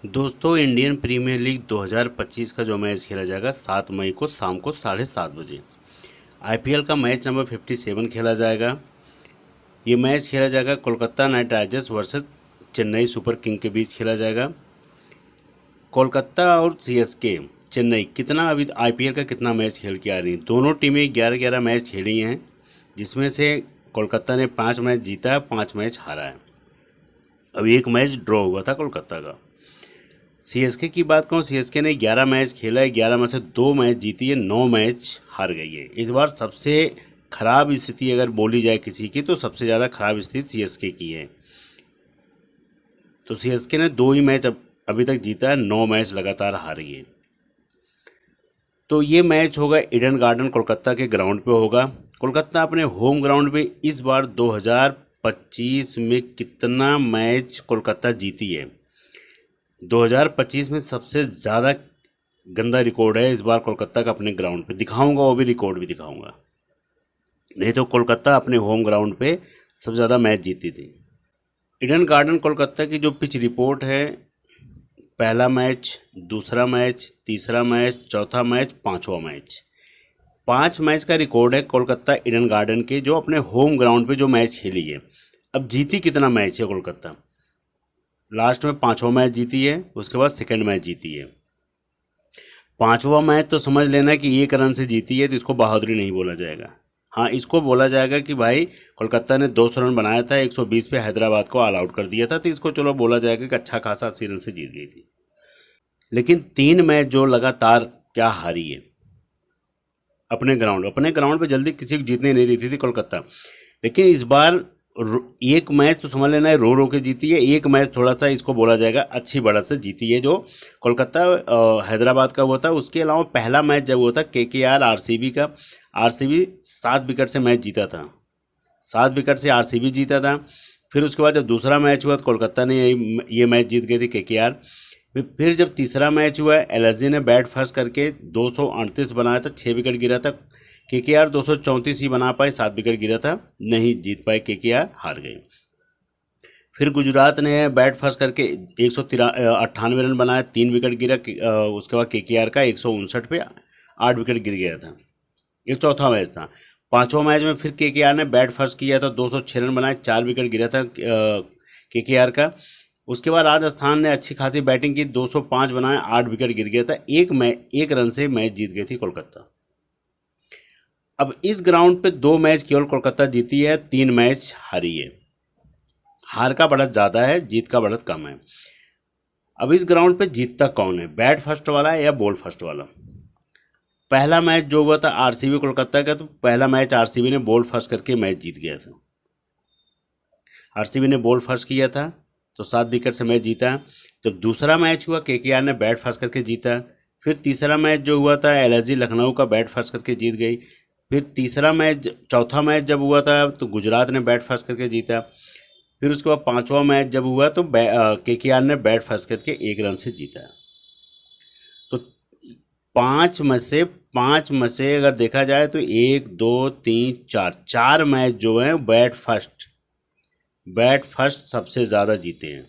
दोस्तों, Indian premiere league 2025 का जो मैच खेला जाएगा 7 मई को शाम को 7:30 बजे। आईपीएल का मैच नंबर 57 खेला जाएगा। ये मैच खेला जाएगा Kolkata night Riders versus Chennai super king के बीच खेला जाएगा। कोलकाता और सीएसके चेन्नई कितना अभी आईपीएल का कितना मैच खेल के आ रही हैं। दोनों टीमें 11-11 मैच खेली हैं, जिसमें से कोलकाता ने 5 मैच जीता है, 5 मैच हारा है। अभी एक मैच ड्रॉ हुआ था कोलकाता का। सीएसके की बात करूँ, सीएसके ने 11 मैच खेला है, 11 में से 2 मैच जीती है, 9 मैच हार गई है। इस बार सबसे खराब स्थिति अगर बोली जाए किसी की, तो सबसे ज़्यादा खराब स्थिति सीएसके की है। तो सीएसके ने 2 ही मैच अभी तक जीता है, 9 मैच लगातार हारी है। तो ये मैच होगा ईडन गार्डन कोलकाता के ग्राउंड पे होगा। कोलकाता अपने होम ग्राउंड पे इस बार 2025 में कितना मैच कोलकाता जीती है। 2025 में सबसे ज़्यादा गंदा रिकॉर्ड है इस बार कोलकाता का अपने ग्राउंड पे। दिखाऊंगा, वो भी रिकॉर्ड भी दिखाऊंगा। नहीं तो कोलकाता अपने होम ग्राउंड पे सबसे ज़्यादा मैच जीती थी। ईडन गार्डन कोलकाता की जो पिच रिपोर्ट है, पहला मैच, दूसरा मैच, तीसरा मैच, चौथा मैच, पांचवा मैच, 5 मैच का रिकॉर्ड है कोलकाता ईडन गार्डन के, जो अपने होम ग्राउंड पे जो मैच खेली है। अब जीती कितना मैच है कोलकाता? लास्ट में 5वां मैच जीती है, उसके बाद सेकंड मैच जीती है। 5वां मैच तो समझ लेना कि 1 रन से जीती है, तो इसको बहादुरी नहीं बोला जाएगा। हाँ, इसको बोला जाएगा कि भाई कोलकाता ने 200 रन बनाया था, 120 पे हैदराबाद को ऑल आउट कर दिया था, तो इसको चलो बोला जाएगा कि अच्छा खासा 80 रन से जीत गई थी। लेकिन 3 मैच जो लगातार क्या हारी है अपने ग्राउंड पे जल्दी किसी को जीतने नहीं देती थी कोलकाता। लेकिन इस बार एक मैच तो समझ लेना है रो रो के जीती है, एक मैच थोड़ा सा इसको बोला जाएगा अच्छी बढ़त से जीती है, जो कोलकाता हैदराबाद का हुआ था। उसके अलावा पहला मैच जब हुआ था केकेआर आरसीबी का, आरसीबी 7 विकेट से मैच जीता था, 7 विकेट से आरसीबी जीता था। फिर उसके बाद जब दूसरा मैच हुआ तो कोलकाता ने ये मैच जीत गई थी केकेआर। फिर जब तीसरा मैच हुआ, एलएसजी ने बैट फर्स्ट करके 238 बनाया था, 6 विकेट गिरा था। केकेआर 234 ही बना पाए, 7 विकेट गिरा था, नहीं जीत पाए, केकेआर हार गए। फिर गुजरात ने बैट फर्स्ट करके 198 रन बनाया, 3 विकेट गिरा। उसके बाद केकेआर का 159 पे 8 विकेट गिर गया था। ये चौथा मैच था। पांचवा मैच में फिर केकेआर ने बैट फर्स्ट किया था, 206 रन बनाए, 4 विकेट गिरा था केकेआर का। उसके बाद राजस्थान ने अच्छी खासी बैटिंग की, 205 बनाए, 8 विकेट गिर गया था। एक रन से मैच जीत गई थी कोलकाता। अब इस ग्राउंड पे 2 मैच केवल कोलकाता जीती है, 3 मैच हारी है। हार का बढ़त ज़्यादा है, जीत का बढ़त कम है। अब इस ग्राउंड पे जीतता कौन है, बैट फर्स्ट वाला है या बॉल फर्स्ट वाला? पहला मैच जो हुआ था आरसीबी कोलकाता का, तो पहला मैच आरसीबी ने बॉल फर्स्ट करके मैच जीत गया था। आरसीबी ने बॉल फर्स्ट किया था, तो 7 विकेट से मैच जीता। जब दूसरा मैच हुआ, केकेआर ने बैट फर्स्ट करके जीता। फिर तीसरा मैच जो हुआ था, एलएसजी लखनऊ का बैट फर्स्ट करके जीत गई। फिर चौथा मैच जब हुआ था, तो गुजरात ने बैट फर्स्ट करके जीता। फिर उसके बाद 5वां मैच जब हुआ, तो केकेआर ने बैट फर्स्ट करके 1 रन से जीता। तो 5 में से अगर देखा जाए तो 1 2 3 4 मैच जो हैं बैट फर्स्ट सबसे ज़्यादा जीते हैं।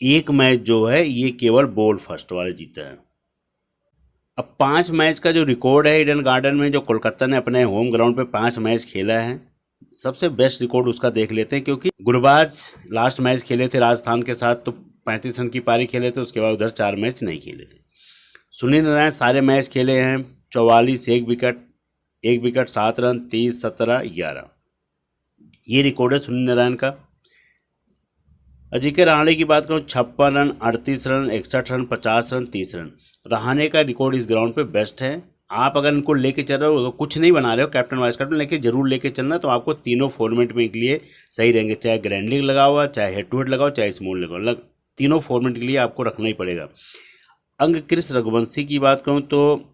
एक मैच जो है ये केवल बॉल फर्स्ट वाले जीता है। अब 5 मैच का जो रिकॉर्ड है ईडन गार्डन में, जो कोलकाता ने अपने होम ग्राउंड पे 5 मैच खेला है, सबसे बेस्ट रिकॉर्ड उसका देख लेते हैं। क्योंकि गुरबाज लास्ट मैच खेले थे राजस्थान के साथ, तो 35 रन की पारी खेले थे, उसके बाद उधर 4 मैच नहीं खेले थे। सुनील नारायण सारे मैच खेले हैं, 44, 1 विकेट 7 रन, 30, 17, 11, ये रिकॉर्ड है सुनील नारायण का। अजिंक्य रहाणे की बात करूँ, 56 run, 38 run, 61 run, 50 run, 30 run. Rahane का रिकॉर्ड इस ग्राउंड पे बेस्ट है। आप अगर इनको लेके चल रहे हो, कुछ नहीं बना रहे हो कैप्टन वाइस कैप्टन, लेके जरूर लेके चलना, तो आपको तीनों फॉर्मेट में के लिए सही रहेंगे। चाहे ग्रैंड लीग लगाओ हुआ, चाहे हेड टू हेड लगाओ, चाहे स्मॉल लगाओ, तीनों फॉर्मेट के लिए आपको रखना ही पड़ेगा। अंगक्रिस रघुवंशी की बात करूँ तो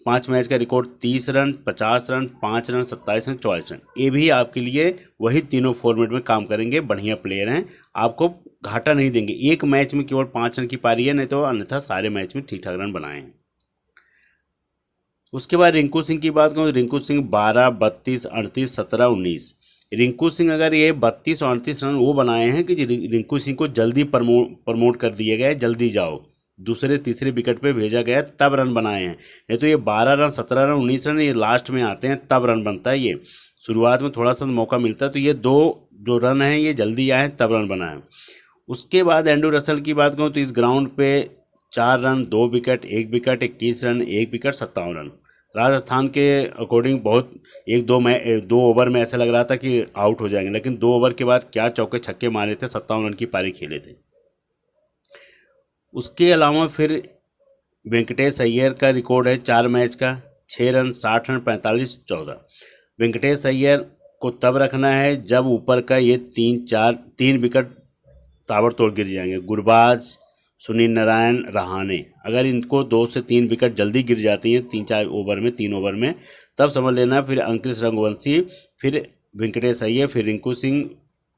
5 मैच का record, 30 run, 50 run, 5 run, 27 run, 44 run. ये भी आपके लिए वही तीनों फॉर्मेट में काम करेंगे, बढ़िया प्लेयर हैं, आपको घाटा नहीं देंगे। एक मैच में केवल 5 रन की पारी है, नहीं तो अन्यथा सारे मैच में ठीक ठाक रन बनाए हैं। उसके बाद रिंकू सिंह की बात करूँ, रिंकू सिंह 12, 32, 38, 17, 19, रिंकू सिंह अगर ये 32 और 38 रन वो बनाए हैं कि रिंकू सिंह को जल्दी प्रमोट कर दिया गया है, जल्दी जाओ, दूसरे तीसरे विकेट पे भेजा गया तब रन बनाए हैं। नहीं तो ये 12 रन 17 रन 19 रन ये लास्ट में आते हैं तब रन बनता है। ये शुरुआत में थोड़ा सा मौका मिलता है, तो ये दो जो रन हैं ये जल्दी आए तब रन बनाए। उसके बाद एंड्रू रसल की बात करूँ तो इस ग्राउंड पे 4 run 2 wicket 1 wicket 21 run 1 wicket 57 run. Rajasthan के अकॉर्डिंग बहुत एक दो ओवर में ऐसा लग रहा था कि आउट हो जाएंगे, लेकिन 2 ओवर के बाद क्या चौके छक्के मारे थे, 57 रन की पारी खेले थे। उसके अलावा फिर वेंकटेश अय्यर का रिकॉर्ड है 4 मैच का 6 रन 60 रन 45 14। वेंकटेश अय्यर को तब रखना है जब ऊपर का ये 3 विकेट ताबड़तोड़ गिर जाएंगे। गुरबाज, सुनील नारायण, रहाणे, अगर इनको 2 से 3 विकेट जल्दी गिर जाती हैं 3 ओवर में तब समझ लेना फिर अंकुश रघुवंशी, फिर वेंकटेश अय्यर, फिर रिंकू सिंह,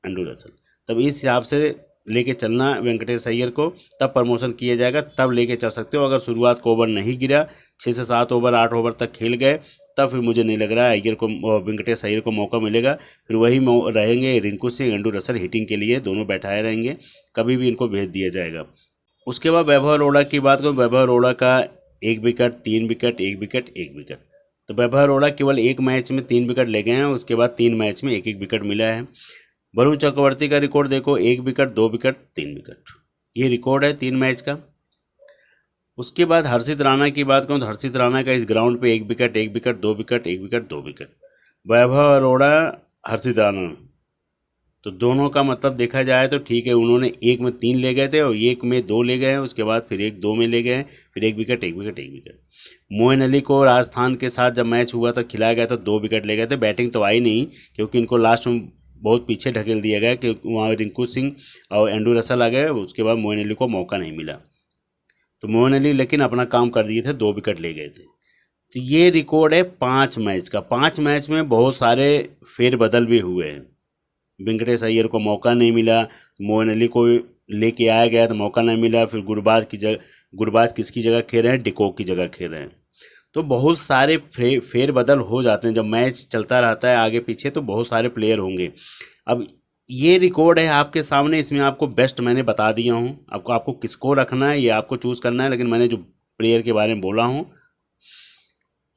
एंड्रू रसल, तब इस हिसाब से लेके चलना वेंकटेश अय्यर को, तब प्रमोशन किया जाएगा, तब लेके चल सकते हो। अगर शुरुआत को ओवर नहीं गिरा 6 से 7 ओवर 8 ओवर तक खेल गए तब फिर मुझे नहीं लग रहा है वेंकटेश अय्यर को मौका मिलेगा। फिर वही रहेंगे Rinku Singh, Andrew Russell hitting के लिए दोनों बैठाए रहेंगे, कभी भी इनको भेज दिया जाएगा। उसके बाद वैभव अरोड़ा की बात करूँ, वैभव अरोड़ा का 1 विकेट 3 विकेट 1 विकेट 1 विकेट, तो वैभव अरोड़ा केवल 1 मैच में 3 विकेट ले गए हैं, उसके बाद 3 मैच में 1 विकेट मिला है। वरुण चक्रवर्ती का रिकॉर्ड देखो 1 विकेट 2 विकेट 3 विकेट, ये रिकॉर्ड है 3 मैच का। उसके बाद हर्षित राणा की बात करूँ तो हर्षित राणा का इस ग्राउंड पे 1 wicket 1 wicket 2 wicket 1 wicket 2 wicket. Vaibhav Arora, Harshit Rana, तो दोनों का मतलब देखा जाए तो ठीक है, उन्होंने 1 में 3 ले गए थे और 1 में 2 ले गए हैं, उसके बाद फिर 1 2 में ले गए, फिर 1 wicket 1 wicket 1 wicket. Moeen Ali को राजस्थान के साथ जब मैच हुआ था खिलाया गया था 2 विकेट ले गए थे, बैटिंग तो आई नहीं क्योंकि इनको लास्ट में बहुत पीछे ढकेल दिया गया कि वहाँ रिंकू सिंह और एंड्रू रसल आ गए, उसके बाद मोइन अली को मौका नहीं मिला, तो मोइन अली लेकिन अपना काम कर दिए थे, 2 विकेट ले गए थे। तो ये रिकॉर्ड है 5 मैच का। 5 मैच में बहुत सारे फेरबदल भी हुए हैं। वेंकटेश अय्यर को मौका नहीं मिला, मोइन अली को लेके आया गया तो मौका नहीं मिला, फिर गुरबाज किसकी जगह खेल रहे हैं, डिकॉक की जगह खेल रहे हैं। तो बहुत सारे फेरबदल हो जाते हैं, जब मैच चलता रहता है आगे पीछे तो बहुत सारे प्लेयर होंगे। अब ये रिकॉर्ड है आपके सामने, इसमें आपको बेस्ट मैंने बता दिया हूँ, आपको किसको रखना है ये आपको चूज़ करना है, लेकिन मैंने जो प्लेयर के बारे में बोला हूँ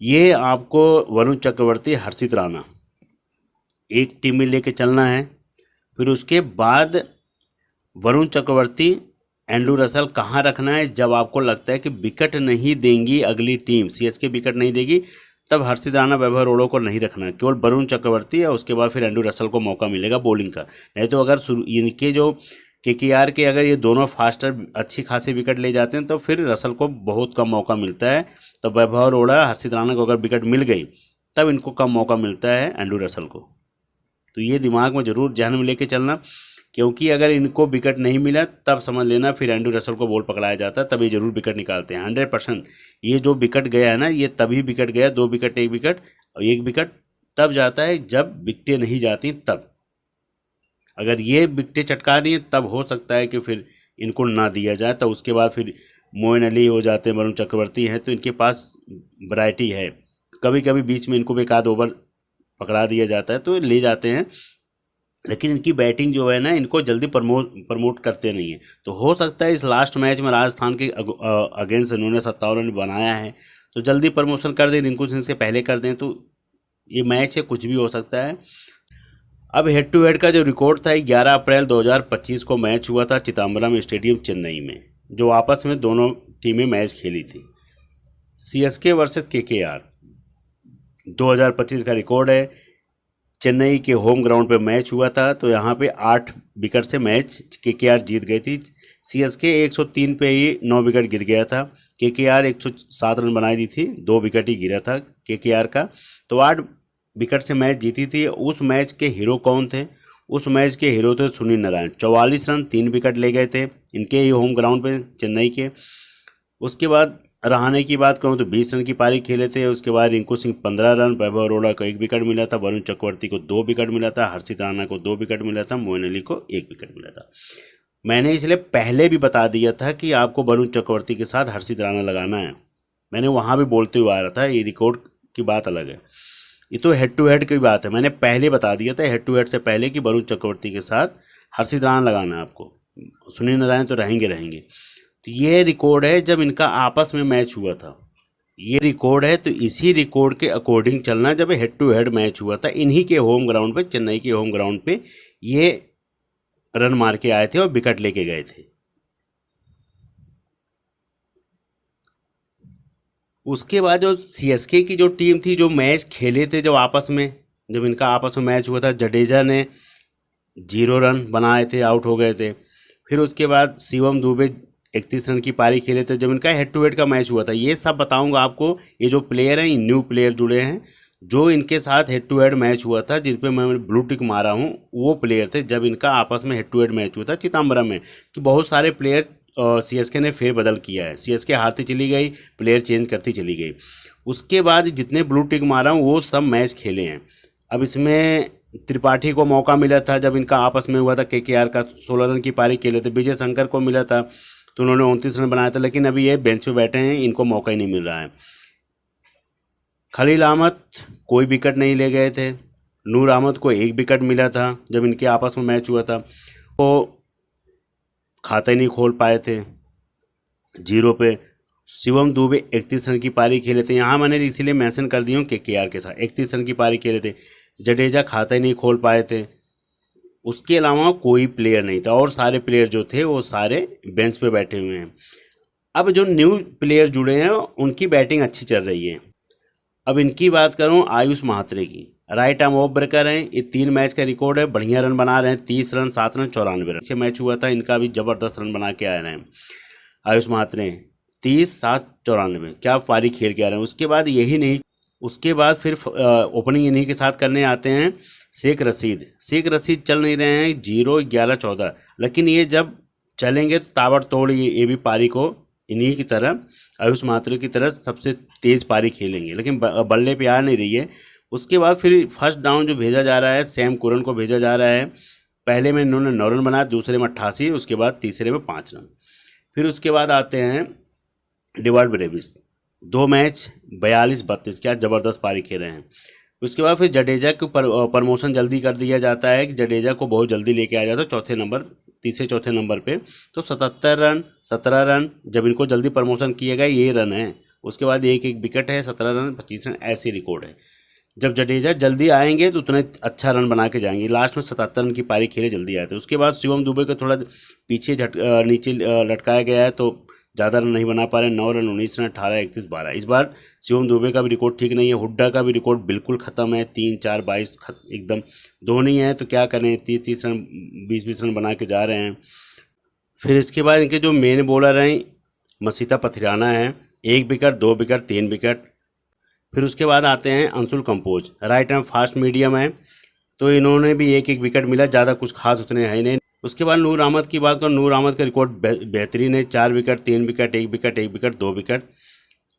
ये आपको वरुण चक्रवर्ती, हर्षित राणा एक टीम में लेके चलना है। फिर उसके बाद वरुण चक्रवर्ती, एंड्रू रसल कहाँ रखना है, जब आपको लगता है कि विकेट नहीं देंगी अगली टीम, सीएसके विकेट नहीं देगी, तब हर्षित राणा, वैभव अरोड़ा को नहीं रखना है, केवल वरुण चक्रवर्ती है, उसके बाद फिर एंड्रू रसल को मौका मिलेगा बॉलिंग का। नहीं तो अगर इनके जो केकेआर के अगर ये दोनों फास्टर अच्छी खासी विकेट ले जाते हैं तो फिर रसल को बहुत कम मौका मिलता है, तो वैभव अरोड़ा, हर्षित राणा को अगर विकेट मिल गई तब इनको कम मौका मिलता है एंड्रू रसल को। तो ये दिमाग में ज़रूर ध्यान में लेके चलना, क्योंकि अगर इनको विकेट नहीं मिला तब समझ लेना फिर एंड्रू रसल को बॉल पकड़ाया जाता है, तभी ज़रूर विकेट निकालते हैं 100%। ये जो विकेट गया है ना, ये तभी विकेट गया, 2 विकेट 1 विकेट और 1 विकेट तब जाता है जब विकेटें नहीं जाती, तब अगर ये विकेटें चटका दी तब हो सकता है कि फिर इनको ना दिया जाए, तो उसके बाद फिर मोइन अली हो जाते हैं, वरुण चक्रवर्ती हैं, तो इनके पास वैरायटी है, कभी कभी बीच में इनको भी एक आध ओवर पकड़ा दिया जाता है तो ले जाते हैं, लेकिन इनकी बैटिंग जो है ना इनको जल्दी प्रमोट करते नहीं है। तो हो सकता है इस लास्ट मैच में राजस्थान के अगेंस्ट इन्होंने 57 रन बनाया है तो जल्दी प्रमोशन कर दें, रिंकू सिंह से पहले कर दें, तो ये मैच है, कुछ भी हो सकता है। अब हेड टू हेड का जो रिकॉर्ड था 11 अप्रैल 2025 को मैच हुआ था चिदम्बरम स्टेडियम चेन्नई में, जो आपस में दोनों टीमें मैच खेली थी। सीएसके वर्सेस केकेआर 2025 का रिकॉर्ड है। चेन्नई के होम ग्राउंड पे मैच हुआ था, तो यहाँ पे 8 विकेट से मैच केकेआर जीत गई थी। सीएसके 103 पे ही 9 विकेट गिर गया था, केकेआर 107 रन बनाई दी थी, 2 विकेट ही गिरा था केकेआर का, तो 8 विकेट से मैच जीती थी। उस मैच के हीरो कौन थे? उस मैच के हीरो थे सुनील नारायण, 44 रन 3 विकेट ले गए थे इनके ही होम ग्राउंड पे चेन्नई के। उसके बाद रहाणे की बात करूं तो 20 रन की पारी खेले थे। उसके बाद रिंकू सिंह 15 रन, वैभव अरोड़ा को 1 विकेट मिला था, वरुण चक्रवर्ती को 2 विकेट मिला था, हर्षित राणा को 2 विकेट मिला था, मोइन अली को 1 विकेट मिला था। मैंने इसलिए पहले भी बता दिया था कि आपको वरुण चक्रवर्ती के साथ हर्षित राणा लगाना है, मैंने वहाँ भी बोलते हुए आ रहा था, ये रिकॉर्ड की बात अलग है। ये तो हेड टू हेड की बात है, मैंने पहले बता दिया था हेड टू हेड से पहले कि वरुण चक्रवर्ती के साथ हर्षित राणा लगाना है आपको, सुनील नारायण तो रहेंगे। तो ये रिकॉर्ड है जब इनका आपस में मैच हुआ था, ये रिकॉर्ड है, तो इसी रिकॉर्ड के अकॉर्डिंग चलना। जब हेड टू हेड मैच हुआ था इन्हीं के होम ग्राउंड पे, चेन्नई के होम ग्राउंड पे ये रन मार के आए थे और विकेट लेके गए थे। उसके बाद जो सीएसके की जो टीम थी, जो मैच खेले थे जब आपस में, जब इनका आपस में मैच हुआ था, जडेजा ने 0 रन बनाए थे, आउट हो गए थे। फिर उसके बाद शिवम दुबे 31 रन की पारी खेले थे जब इनका हेड टू हेड का मैच हुआ था। ये सब बताऊंगा आपको। ये जो प्लेयर हैं, ये न्यू प्लेयर जुड़े हैं जो इनके साथ हेड टू हेड मैच हुआ था, जिन पे मैं ब्लू टिक मारा हूँ, वो प्लेयर थे जब इनका आपस में हेड टू हेड मैच हुआ था चिदम्बरम में। तो बहुत सारे प्लेयर सीएसके ने फेरबदल किया है, सीएसके हारती चली गई, प्लेयर चेंज करती चली गई। उसके बाद जितने ब्लू टिक मारा हूँ वो सब मैच खेले हैं। अब इसमें त्रिपाठी को मौका मिला था जब इनका आपस में हुआ था, केकेआर का 16 रन की पारी खेले थे। विजय शंकर को मिला था तो उन्होंने 29 रन बनाया था, लेकिन अभी ये बेंच पे बैठे हैं, इनको मौका ही नहीं मिल रहा है। खलील अहमद कोई विकेट नहीं ले गए थे। नूर अहमद को 1 विकेट मिला था जब इनके आपस में मैच हुआ था, वो खाता ही नहीं खोल पाए थे 0 पे। शिवम दुबे 31 रन की पारी खेले थे, यहाँ मैंने इसीलिए मेंशन कर दी हूँ केकेआर के साथ 31 रन की पारी खेले थे। जडेजा खाता ही नहीं खोल पाए थे। उसके अलावा कोई प्लेयर नहीं था और सारे प्लेयर जो थे वो सारे बेंच पे बैठे हुए हैं। अब जो न्यू प्लेयर जुड़े हैं उनकी बैटिंग अच्छी चल रही है। अब इनकी बात करूं, आयुष महात्रे की, राइट आर्म ऑफ ब्रेकर हैं, ये 3 मैच का रिकॉर्ड है, बढ़िया रन बना रहे हैं, 30 रन, 7 रन, 94 रन। अच्छे मैच हुआ था इनका भी, जबरदस्त रन बना के आ रहे हैं आयुष महात्रे। 30, 7, 94 क्या पारी खेल के आ रहे हैं। उसके बाद यही नहीं, उसके बाद फिर ओपनिंग इन्हीं के साथ करने आते हैं शेख रशीद चल नहीं रहे हैं, 0, 11, 14, लेकिन ये जब चलेंगे तो ताबड़तोड़ ये भी पारी को इन्हीं की तरह, आयुष महात्रे की तरह सबसे तेज़ पारी खेलेंगे, लेकिन बल्ले पे आ नहीं रही है। उसके बाद फिर फर्स्ट डाउन जो भेजा जा रहा है, सैम कुरन को भेजा जा रहा है। पहले में इन्होंने 9 रन बनाया, दूसरे में 88, उसके बाद तीसरे में 5 रन। फिर उसके बाद आते हैं डिवाल्ड ब्रेविस, 2 मैच 42-32, क्या ज़बरदस्त पारी खेले हैं। उसके बाद फिर जडेजा को प्रमोशन जल्दी कर दिया जाता है कि जडेजा को बहुत जल्दी लेके आया जाता है चौथे नंबर, तीसरे चौथे नंबर पे। तो 77 रन, 17 रन, जब इनको जल्दी प्रमोशन किया गया ये रन है। उसके बाद एक विकेट है, 17 रन, 25 रन, ऐसे रिकॉर्ड है। जब जडेजा जल्दी आएंगे तो उतने अच्छा रन बना के जाएंगे। लास्ट में 77 रन की पारी खेले, जल्दी आए थे। उसके बाद शिवम दुबे को थोड़ा पीछे नीचे लटकाया गया है तो ज़्यादा रन नहीं बना पा रहे, 9 रन, 19 रन, 18, 31, 12। इस बार शिवम दुबे का भी रिकॉर्ड ठीक नहीं है, हुड्डा का भी रिकॉर्ड बिल्कुल ख़त्म है, 3, 4, 22 एकदम। धोनी है तो क्या करें, 30 रन, 20 रन बना के जा रहे हैं। फिर इसके बाद इनके जो मेन बॉलर हैं, मसीता पथिराना है, 1 विकेट, 2 विकेट, 3 विकेट। फिर उसके बाद आते हैं Anshul compose, right arm fast medium है, तो इन्होंने भी 1 विकेट मिला, ज़्यादा कुछ खास उतने है नहीं। उसके बाद नूर अहमद की बात करो, नूर अहमद का रिकॉर्ड बेहतरीन है, 4 wicket, 3 wicket, 1 wicket, 1 wicket, 2 wicket.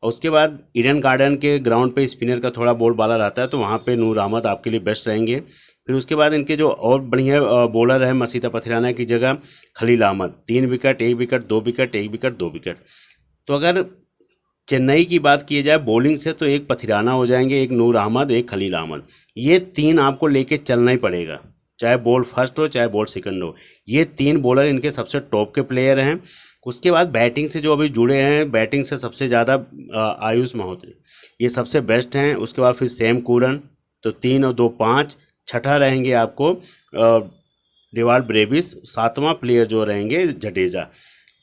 और उसके बाद ईडन गार्डन के ग्राउंड पे स्पिनर का थोड़ा बॉल बाला रहता है, तो वहाँ पे नूर अहमद आपके लिए बेस्ट रहेंगे। फिर उसके बाद इनके जो और बढ़िया बॉलर है मसीता पथिराना की जगह Khaleel Ahmed, 3 wicket, 1 wicket, 2 wicket, 1 wicket, 2 wicket. तो अगर चेन्नई की बात की जाए बॉलिंग से, तो एक पथिराना हो जाएंगे, एक नूर अहमद, एक खलील अहमद। ये 3 आपको लेके चलना ही पड़ेगा, चाहे बॉल फर्स्ट हो चाहे बॉल सेकंड हो। ये 3 बॉलर इनके सबसे टॉप के प्लेयर हैं। उसके बाद बैटिंग से जो अभी जुड़े हैं, बैटिंग से सबसे ज़्यादा आयुष महोत्रे, ये सबसे बेस्ट हैं। उसके बाद फिर सैम कुरन, तो 3 और 2, 5। छठा रहेंगे आपको डिवाल्ड ब्रेविस, 7वां प्लेयर जो रहेंगे जडेजा।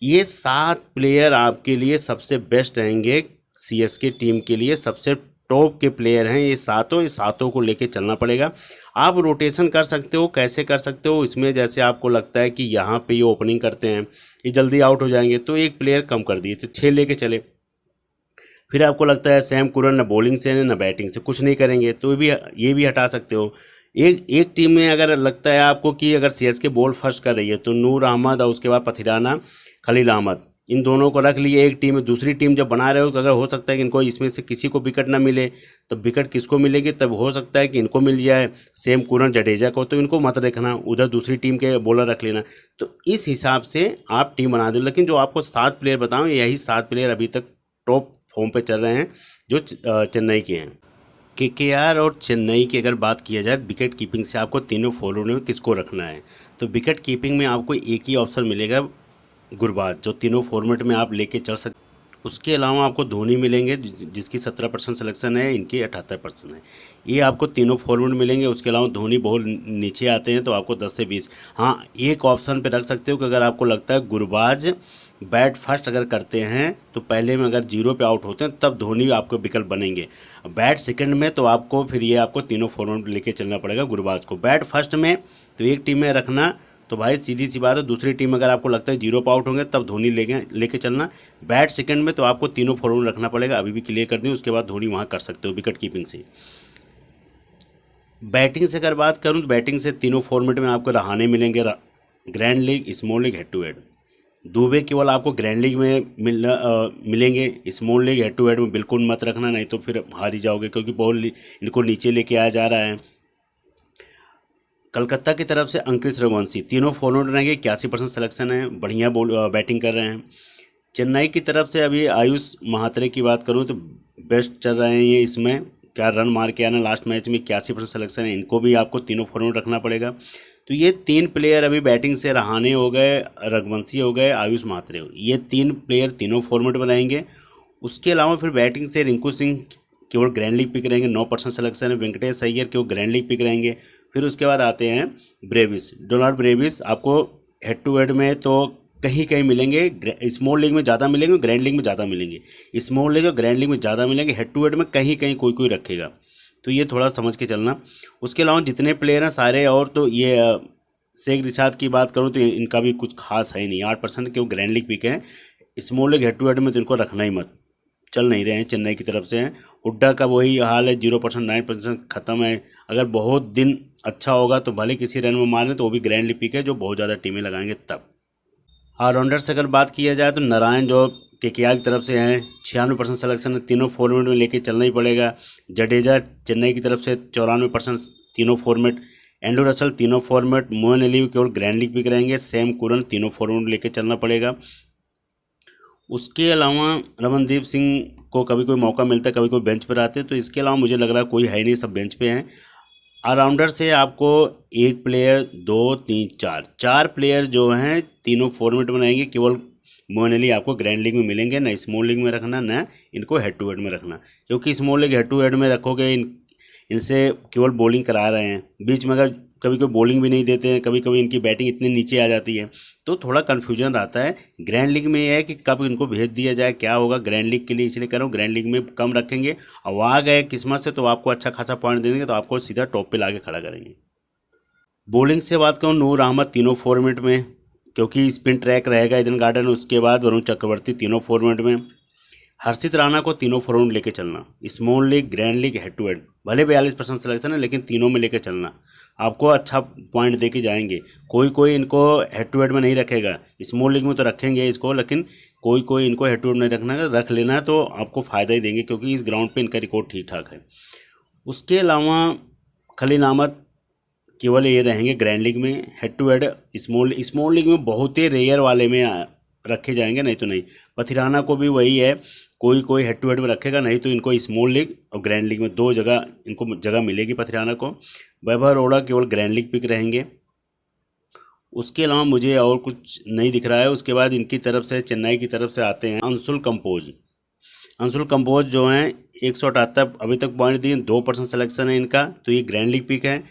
ये 7 प्लेयर आपके लिए सबसे बेस्ट रहेंगे, सीएसके टीम के लिए सबसे टॉप के प्लेयर हैं ये सातों को लेके चलना पड़ेगा। आप रोटेशन कर सकते हो, कैसे कर सकते हो इसमें, जैसे आपको लगता है कि यहाँ पे ये ओपनिंग करते हैं, ये जल्दी आउट हो जाएंगे, तो एक प्लेयर कम कर दिए, तो 6 लेके चले। फिर आपको लगता है सैम कुरन न बॉलिंग से न बैटिंग से कुछ नहीं करेंगे, तो ये भी हटा सकते हो। एक टीम में अगर लगता है आपको कि अगर सीएसके बॉल फर्स्ट कर रही है, तो नूर अहमद और उसके बाद पथिराना, खलील अहमद, इन दोनों को रख लिए एक टीम में। दूसरी टीम जब बना रहे हो तो अगर हो सकता है कि इनको इसमें से किसी को विकेट ना मिले, तो विकेट किसको मिलेगी, तब हो सकता है कि इनको मिल जाए सेम कुरन जडेजा को, तो इनको मत रखना, उधर दूसरी टीम के बॉलर रख लेना। तो इस हिसाब से आप टीम बना दो। लेकिन जो आपको 7 प्लेयर बताऊँ, यही 7 प्लेयर अभी तक टॉप फॉर्म पे चल रहे हैं जो चेन्नई के हैं। केकेआर और चेन्नई की अगर बात किया जाए विकेट कीपिंग से, आपको तीनों फॉरवर्ड में किसको रखना है, तो विकेट कीपिंग में आपको एक ही ऑप्शन मिलेगा, गुरबाज, जो तीनों फॉर्मेट में आप लेके चल सकते। उसके अलावा आपको धोनी मिलेंगे जिसकी 17% सिलेक्शन है, इनकी 78% है। ये आपको तीनों फॉर्मेट मिलेंगे। उसके अलावा धोनी बहुत नीचे आते हैं तो आपको 10 से 20। हाँ, एक ऑप्शन पे रख सकते हो कि अगर आपको लगता है गुरबाज बैट फर्स्ट अगर करते हैं तो पहले में अगर 0 पे आउट होते हैं तब धोनी आपको विकल्प बनेंगे। बैट सेकंड में तो आपको फिर ये आपको तीनों फॉर्मेट लेके चलना पड़ेगा गुरबाज को। बैट फर्स्ट में तो एक टीम में रखना, तो भाई सीधी सी बात है, दूसरी टीम अगर आपको लगता है 0 पे आउट होंगे तब धोनी लेके चलना। बैट सेकंड में तो आपको तीनों फॉरवर्ड रखना पड़ेगा, अभी भी क्लियर कर दें, उसके बाद धोनी वहाँ कर सकते हो विकेट कीपिंग से। बैटिंग से अगर बात करूँ तो बैटिंग से तीनों फॉर्मेट में आपको रहाणे मिलेंगे, grand league, small league, head to head. Dube केवल आपको ग्रैंड लीग में मिलेंगे, small league head to head में बिल्कुल मत रखना, नहीं तो फिर हार ही जाओगे, क्योंकि बॉल इनको नीचे लेके आया जा रहा है। कलकत्ता की तरफ से अंकुश रघुवंशी, तीनों फॉरवर्ड रहेंगे, 81% सिलेक्शन है, बढ़िया बैटिंग कर रहे हैं। चेन्नई की तरफ से अभी आयुष महात्रे की बात करूं तो बेस्ट चल रहे हैं ये, इसमें क्या रन मार के आना लास्ट मैच में, 81% सिलेक्शन है, इनको भी आपको तीनों फॉरवर्ड रखना पड़ेगा। तो ये 3 प्लेयर अभी बैटिंग से रहाणे हो गए, रघुवंशी हो गए, आयुष महात्रे हो, ये 3 प्लेयर तीनों फॉर्मेट बनाएंगे। उसके अलावा फिर बैटिंग से रिंकू सिंह केवल ग्रैंड लीग पिक रहेंगे, 9% सिलेक्शन है, वेंकटेश अय्यर केवल ग्रैंड लीग पिक रहेंगे। फिर उसके बाद आते हैं ब्रेविस, डोनाल्ड ब्रेविस, आपको हेड टू हेड में तो कहीं कहीं मिलेंगे, स्मॉल लीग में ज़्यादा मिलेंगे, ग्रैंड लीग में ज़्यादा मिलेंगे, स्मॉल लीग और ग्रैंड लीग में ज़्यादा मिलेंगे, हेड टू हेड में कहीं कहीं कोई कोई रखेगा, तो ये थोड़ा समझ के चलना। उसके अलावा जितने प्लेयर हैं सारे, और तो ये शेख रिशाद की बात करूँ तो इनका भी कुछ खास है नहीं, 8% के वो ग्रैंड लीग पिक हैं, small league head to head में तो इनको रखना ही मत, चल नहीं रहे हैं, चेन्नई की तरफ से हैं। हुड्डा का वही हाल है, 0%, 9% ख़त्म है, अगर बहुत दिन अच्छा होगा तो भले किसी रन में मारें तो वो भी ग्रैंड लीग पिक है, जो बहुत ज़्यादा टीमें लगाएंगे तब। ऑलराउंडर से अगर बात किया जाए तो नारायण जो केकेआर की तरफ से हैं, 96% सिलेक्शन है, तीनों फॉर्मेट में लेके चलना ही पड़ेगा। जडेजा चेन्नई की तरफ से 94%, तीनों फॉर्मेट। एंड्रू रसल तीनों फॉर्मेट। मोइन अली केवल ग्रैंड लीग पिक रहेंगे। सैम कुरन तीनों फॉर्मेट लेके चलना पड़ेगा। उसके अलावा रमनदीप सिंह को कभी कोई मौका मिलता है, कभी कोई बेंच पर आते हैं, तो इसके अलावा मुझे लग रहा है कोई है नहीं, सब बेंच पे हैं। ऑलराउंडर से आपको एक प्लेयर, 2, 3, 4 प्लेयर जो हैं तीनों फॉर्मेट बनाएंगे। केवल मोइन अली आपको ग्रैंड लीग में मिलेंगे, ना स्मॉल लीग में रखना, ना इनको हेड टू हेड में रखना, क्योंकि small league head to head में रखोगे इनसे केवल बॉलिंग करा रहे हैं, बीच में अगर कभी कभी बॉलिंग भी नहीं देते हैं, कभी कभी इनकी बैटिंग इतनी नीचे आ जाती है, तो थोड़ा कन्फ्यूजन रहता है। ग्रैंड लीग में ये है कि कब इनको भेज दिया जाए, क्या होगा, ग्रैंड लीग के लिए इसलिए कह रहा हूँ, ग्रैंड लीग में कम रखेंगे, और आ गए किस्मत से तो आपको अच्छा खासा पॉइंट दे देंगे, तो आपको सीधा टॉप पे लाके खड़ा करेंगे। बॉलिंग से बात करूँ, नूर अहमद तीनों फॉर्मेट में, क्योंकि स्पिन ट्रैक रहेगा ईडन गार्डन। उसके बाद वरुण चक्रवर्ती तीनों फॉर्मेट में। हर्षित राणा को तीनों फॉर्मेट लेके चलना, small league, grand league, head to head, भले 42% सिलेक्शन है लेकिन तीनों में लेके चलना, आपको अच्छा पॉइंट दे के जाएंगे। कोई कोई इनको हेड टू हेड में नहीं रखेगा, स्मॉल लीग में तो रखेंगे इसको, लेकिन कोई कोई इनको हेड टू हेड नहीं रखना है, रख लेना है तो आपको फ़ायदा ही देंगे, क्योंकि इस ग्राउंड पे इनका रिकॉर्ड ठीक ठाक है। उसके अलावा खलील अहमद केवल ये रहेंगे ग्रैंड लीग में, head to head small league में बहुत ही रेयर वाले में रखे जाएंगे, नहीं तो नहीं। पथिराना को भी वही है, कोई कोई हेड टू हेड में रखेगा, नहीं तो इनको स्मॉल लीग और ग्रैंड लीग में 2 जगह इनको जगह मिलेगी पथिराना को। वैभव अरोड़ा केवल ग्रैंड लीग पिक रहेंगे। उसके अलावा मुझे और कुछ नहीं दिख रहा है। उसके बाद इनकी तरफ से, चेन्नई की तरफ से आते हैं अंशुल कंपोज। अंशुल कंपोज जो हैं 178 अभी तक पॉइंट दिए, 2% सिलेक्शन है इनका, तो ये ग्रैंड लीग पिक है।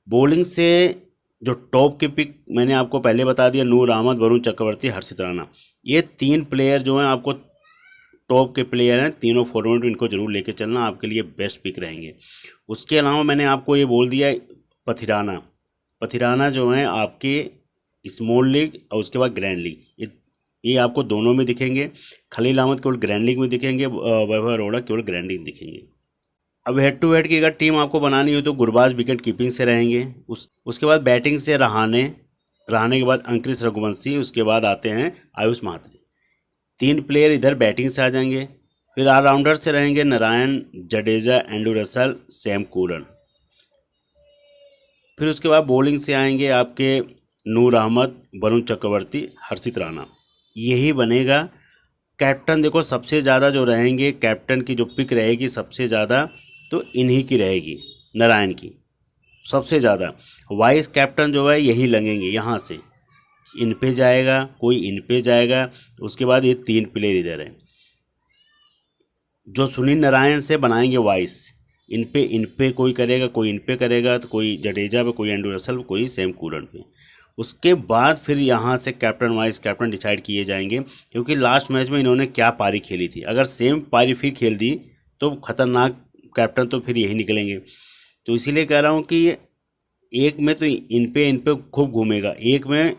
बॉलिंग से जो टॉप के पिक मैंने आपको पहले बता दिया, नूर अहमद, वरुण चक्रवर्ती, हर्षित राणा, ये 3 प्लेयर जो हैं आपको टॉप के प्लेयर हैं, तीनों फॉर्मेट में इनको जरूर लेके चलना, आपके लिए बेस्ट पिक रहेंगे। उसके अलावा मैंने आपको ये बोल दिया, पथिराना जो हैं आपके स्मॉल लीग और उसके बाद ग्रैंड लीग, ये आपको दोनों में दिखेंगे। खलील अहमद केवल ग्रैंड लीग में दिखेंगे, वैभव अरोड़ा केवल ग्रैंड लीग दिखेंगे। अब हेड टू हेड की अगर टीम आपको बनानी हो तो गुरबाज विकेट कीपिंग से रहेंगे। उसके बाद बैटिंग से रहाणे के बाद अंकुश रघुवंशी, उसके बाद आते हैं आयुष महात्रे। 3 प्लेयर इधर बैटिंग से आ जाएंगे। फिर ऑलराउंडर से रहेंगे Narayan, Jadeja, Andre Russell, Sam Curran. फिर उसके बाद बॉलिंग से आएंगे आपके नूर अहमद, वरुण चक्रवर्ती, हर्षित राणा, यही बनेगा। कैप्टन देखो सबसे ज़्यादा जो रहेंगे, कैप्टन की जो पिक रहेगी सबसे ज़्यादा तो इन्हीं की रहेगी, नारायण की सबसे ज़्यादा। वाइस कैप्टन जो है यही लगेंगे, यहाँ से इन पे जाएगा, कोई इन पे जाएगा, उसके बाद ये 3 प्लेयर इधर हैं जो सुनील नारायण से बनाएंगे वाइस। इन पे कोई करेगा, कोई इन पे करेगा, तो कोई जडेजा पे, कोई एंड्रू रसल पे, कोई सैम कूरन पे। उसके बाद फिर यहाँ से कैप्टन वाइस कैप्टन डिसाइड किए जाएंगे, क्योंकि लास्ट मैच में इन्होंने क्या पारी खेली थी। अगर सेम पारी फिर खेल दी तो खतरनाक कैप्टन तो फिर यही निकलेंगे। तो इसीलिए कह रहा हूँ कि एक में तो इन पे खूब घूमेगा, एक में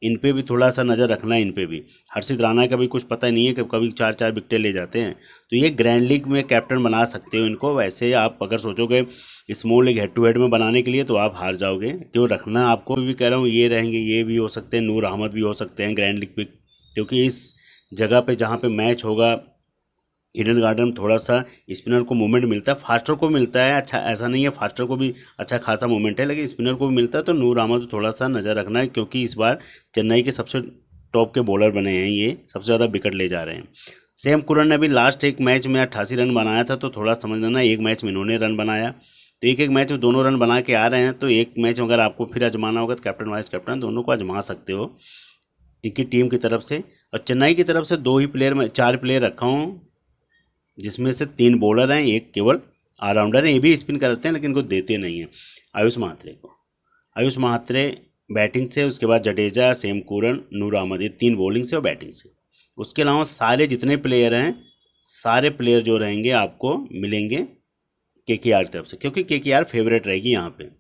इन पे भी थोड़ा सा नज़र रखना है। इन पे भी हर्षित राणा का भी कुछ पता नहीं है कि कभी 4-4 विकेटें ले जाते हैं, तो ये ग्रैंड लीग में कैप्टन बना सकते हो इनको। वैसे आप अगर सोचोगे small league head to head में बनाने के लिए तो आप हार जाओगे। क्यों रखना आपको भी कह रहा हूँ, ये रहेंगे, ये भी हो सकते हैं, नूर अहमद भी हो सकते हैं ग्रैंड लीग पे, क्योंकि इस जगह पे जहाँ पे मैच होगा ईडन गार्डन में थोड़ा सा स्पिनर को मूवमेंट मिलता है, फास्टर को मिलता है। अच्छा ऐसा नहीं है, फास्टर को भी अच्छा खासा मूवमेंट है, लेकिन स्पिनर को भी मिलता है। तो नूर अहमद को थोड़ा सा नज़र रखना है, क्योंकि इस बार चेन्नई के सबसे टॉप के बॉलर बने हैं, ये सबसे ज़्यादा विकेट ले जा रहे हैं। सैम कुरन ने अभी लास्ट एक मैच में 88 रन बनाया था, तो थोड़ा समझ लेना, एक मैच में इन्होंने रन बनाया। तो एक मैच में दोनों रन बना के आ रहे हैं, तो एक मैच में अगर आपको फिर आजमाना होगा तो कैप्टन वाइस कैप्टन दोनों को आजमा सकते हो इनकी टीम की तरफ से। और चेन्नई की तरफ से 2 ही प्लेयर में 4 प्लेयर रखा हूँ, जिसमें से 3 बॉलर हैं, एक केवल ऑलराउंडर है। ये भी स्पिन करते हैं लेकिन इनको देते नहीं हैं, आयुष महात्रे को। आयुष महात्रे बैटिंग से, उसके बाद जडेजा, सैम कुरन, नूर अहमद, ये 3 बॉलिंग से और बैटिंग से। उसके अलावा सारे जितने प्लेयर हैं, सारे प्लेयर जो रहेंगे आपको मिलेंगे केकेआर की तरफ से, क्योंकि केकेआर फेवरेट रहेगी यहाँ पे।